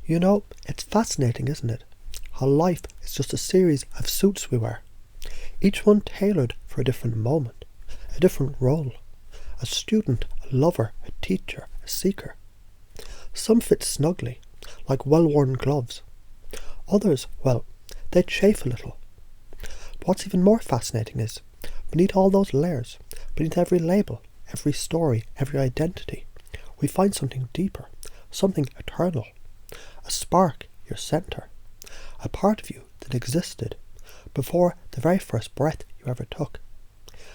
You know, it's fascinating, isn't it? How life is just a series of suits we wear, each one tailored for a different moment, a different role. A student, a lover, a teacher, a seeker. Some fit snugly, like well-worn gloves. Others, well, they chafe a little. But what's even more fascinating is, beneath all those layers, beneath every label, every story, every identity, we find something deeper, something eternal. A spark, your centre. A part of you that existed before the very first breath you ever took.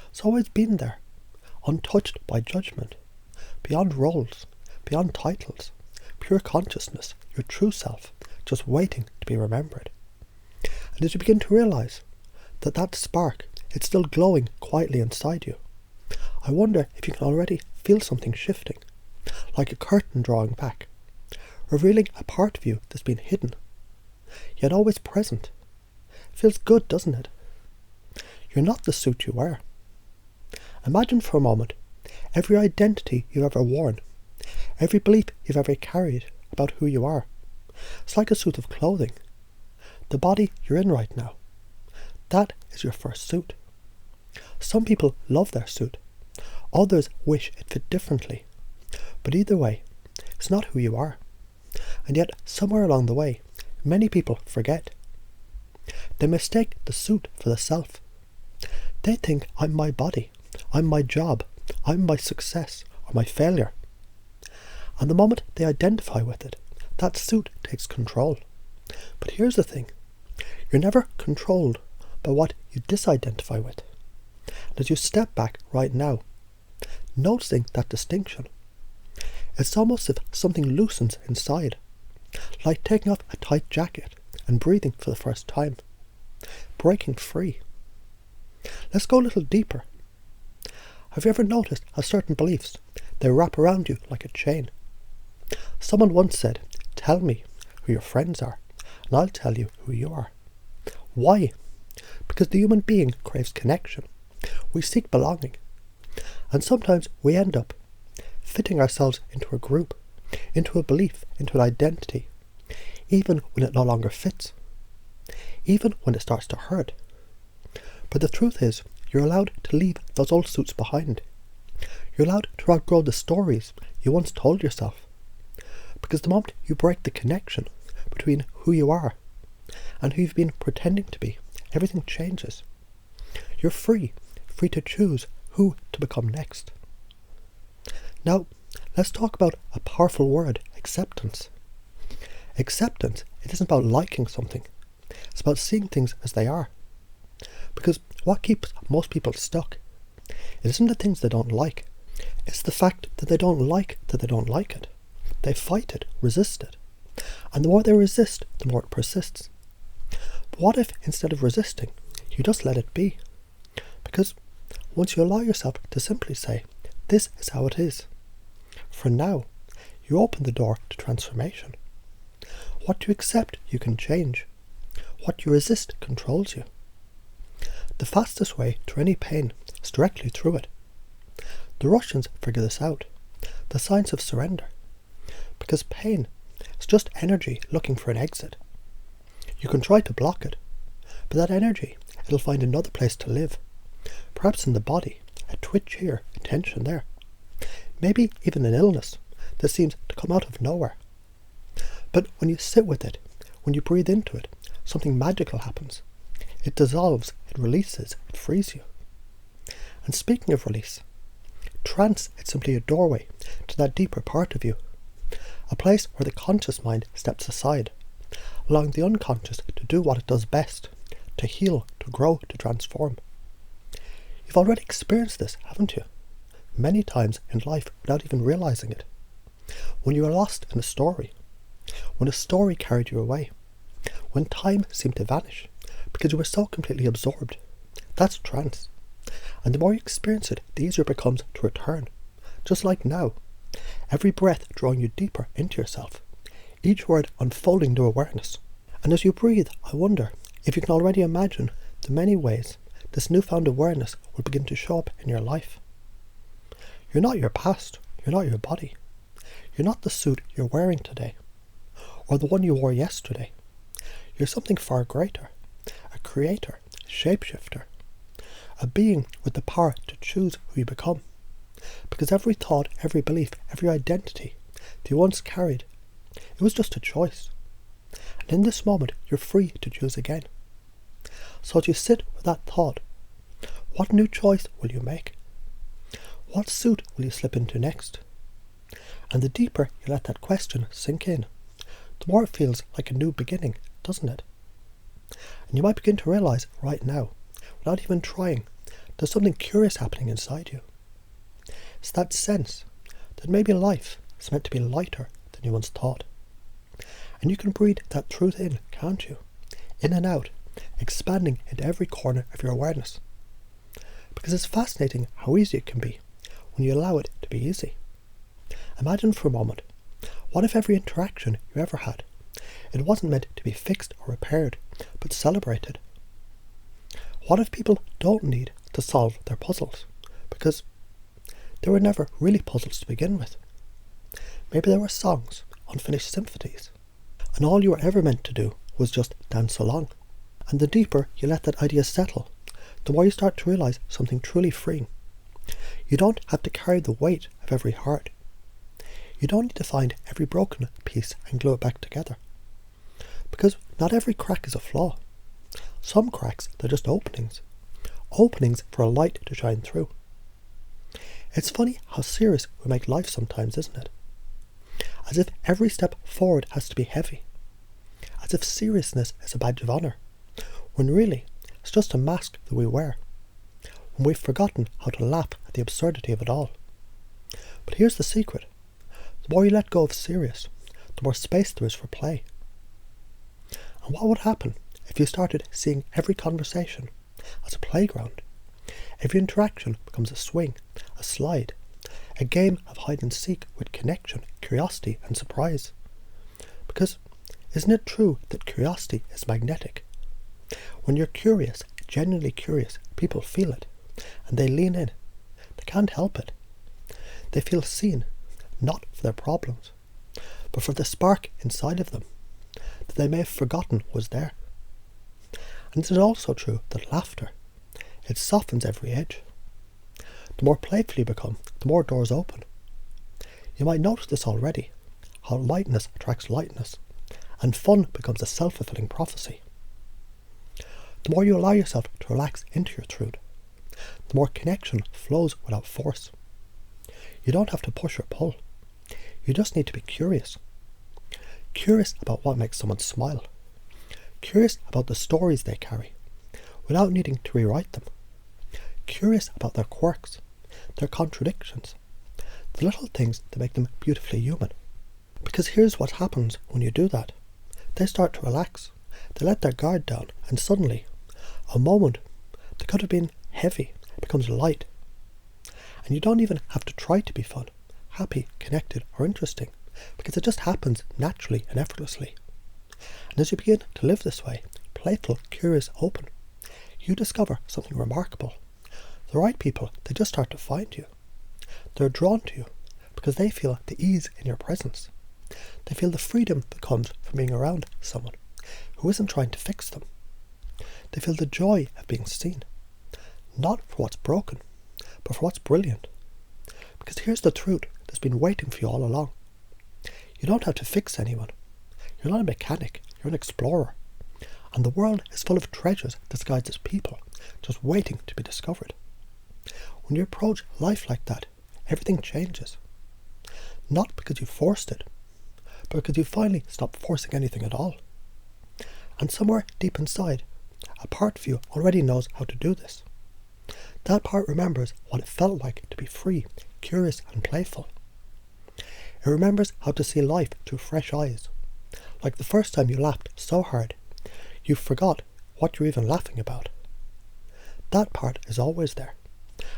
It's always been there, untouched by judgment, beyond roles, beyond titles, pure consciousness, your true self, just waiting to be remembered. And as you begin to realise that that spark, it's still glowing quietly inside you, I wonder if you can already feel something shifting, like a curtain drawing back, revealing a part of you that's been hidden, yet always present. Feels good, doesn't it? You're not the suit you wear. Imagine for a moment every identity you've ever worn, every belief you've ever carried about who you are. It's like a suit of clothing. The body you're in right now, that is your first suit. Some people love their suit, others wish it fit differently. But either way, it's not who you are. And yet, somewhere along the way, many people forget. They mistake the suit for the self. They think I'm my body, I'm my job, I'm my success, or my failure. And the moment they identify with it, that suit takes control. But here's the thing, you're never controlled by what you disidentify with. And as you step back right now, noticing that distinction, it's almost as if something loosens inside, like taking off a tight jacket and breathing for the first time, breaking free. Let's go a little deeper. Have you ever noticed how certain beliefs, they wrap around you like a chain? Someone once said, tell me who your friends are, and I'll tell you who you are. Why? Because the human being craves connection. We seek belonging. And sometimes we end up fitting ourselves into a group, into a belief, into an identity, even when it no longer fits, even when it starts to hurt. But the truth is, you're allowed to leave those old suits behind. You're allowed to outgrow the stories you once told yourself. Because the moment you break the connection between who you are and who you've been pretending to be, everything changes. You're free to choose who to become next. Now, let's talk about a powerful word, acceptance. Acceptance, it isn't about liking something. It's about seeing things as they are. Because what keeps most people stuck, it isn't the things they don't like. It's the fact that they don't like it. They fight it, resist it. And the more they resist, the more it persists. But what if, instead of resisting, you just let it be? Because once you allow yourself to simply say, this is how it is, for now, you open the door to transformation. What you accept, you can change. What you resist controls you. The fastest way to any pain is directly through it. The Russians figure this out, the science of surrender. Because pain is just energy looking for an exit. You can try to block it, but that energy, it'll find another place to live. Perhaps in the body, a twitch here, a tension there. Maybe even an illness that seems to come out of nowhere. But when you sit with it, when you breathe into it, something magical happens. It dissolves, it releases, it frees you. And speaking of release, trance is simply a doorway to that deeper part of you. A place where the conscious mind steps aside, allowing the unconscious to do what it does best, to heal, to grow, to transform. You've already experienced this, haven't you? Many times in life without even realizing it. When you were lost in a story, when a story carried you away, when time seemed to vanish because you were so completely absorbed. That's trance. And the more you experience it, the easier it becomes to return. Just like now, every breath drawing you deeper into yourself, each word unfolding to awareness. And as you breathe, I wonder if you can already imagine the many ways this newfound awareness will begin to show up in your life. You're not your past, you're not your body. You're not the suit you're wearing today, or the one you wore yesterday. You're something far greater, a creator, shapeshifter, a being with the power to choose who you become. Because every thought, every belief, every identity that you once carried, it was just a choice. And in this moment, you're free to choose again. So as you sit with that thought, what new choice will you make? What suit will you slip into next? And the deeper you let that question sink in, the more it feels like a new beginning, doesn't it? And you might begin to realise right now, without even trying, there's something curious happening inside you. It's that sense that maybe life is meant to be lighter than you once thought. And you can breathe that truth in, can't you? In and out, expanding into every corner of your awareness. Because it's fascinating how easy it can be when you allow it to be easy. Imagine for a moment, what if every interaction you ever had, it wasn't meant to be fixed or repaired, but celebrated? What if people don't need to solve their puzzles, because they were never really puzzles to begin with? Maybe they were songs, unfinished symphonies, and all you were ever meant to do was just dance along. And the deeper you let that idea settle, the more you start to realise something truly freeing. You don't have to carry the weight of every heart. You don't need to find every broken piece and glue it back together. Because not every crack is a flaw. Some cracks, they're just openings. Openings for a light to shine through. It's funny how serious we make life sometimes, isn't it? As if every step forward has to be heavy. As if seriousness is a badge of honour, when really it's just a mask that we wear. When we've forgotten how to laugh at the absurdity of it all. But here's the secret. The more you let go of serious, the more space there is for play. And what would happen if you started seeing every conversation as a playground? Every interaction becomes a swing, a slide, a game of hide and seek with connection, curiosity and surprise. Because isn't it true that curiosity is magnetic? When you're curious, genuinely curious, people feel it, and they lean in. They can't help it. They feel seen, not for their problems, but for the spark inside of them that they may have forgotten was there. And it is also true that laughter, it softens every edge. The more playful you become, the more doors open. You might notice this already, how lightness attracts lightness, and fun becomes a self-fulfilling prophecy. The more you allow yourself to relax into your truth, the more connection flows without force. You don't have to push or pull. You just need to be curious. Curious about what makes someone smile. Curious about the stories they carry, without needing to rewrite them. Curious about their quirks, their contradictions, the little things that make them beautifully human. Because here's what happens when you do that. They start to relax. They let their guard down, and suddenly, a moment that could have been heavy becomes light. And you don't even have to try to be fun, happy, connected, or interesting, because it just happens naturally and effortlessly. And as you begin to live this way, playful, curious, open, you discover something remarkable. The right people, they just start to find you. They're drawn to you because they feel the ease in your presence. They feel the freedom that comes from being around someone who isn't trying to fix them. They feel the joy of being seen, not for what's broken, but for what's brilliant. Because here's the truth that's been waiting for you all along. You don't have to fix anyone. You're not a mechanic, you're an explorer. And the world is full of treasures disguised as people, just waiting to be discovered. When you approach life like that, everything changes. Not because you forced it, but because you finally stopped forcing anything at all. And somewhere deep inside, a part of you already knows how to do this. That part remembers what it felt like to be free, curious and playful. It remembers how to see life through fresh eyes. Like the first time you laughed so hard, you forgot what you're even laughing about. That part is always there.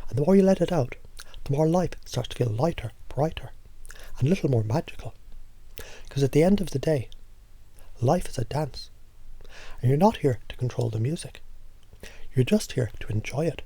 And the more you let it out, the more life starts to feel lighter, brighter, and a little more magical. Because at the end of the day, life is a dance. And you're not here to control the music. You're just here to enjoy it.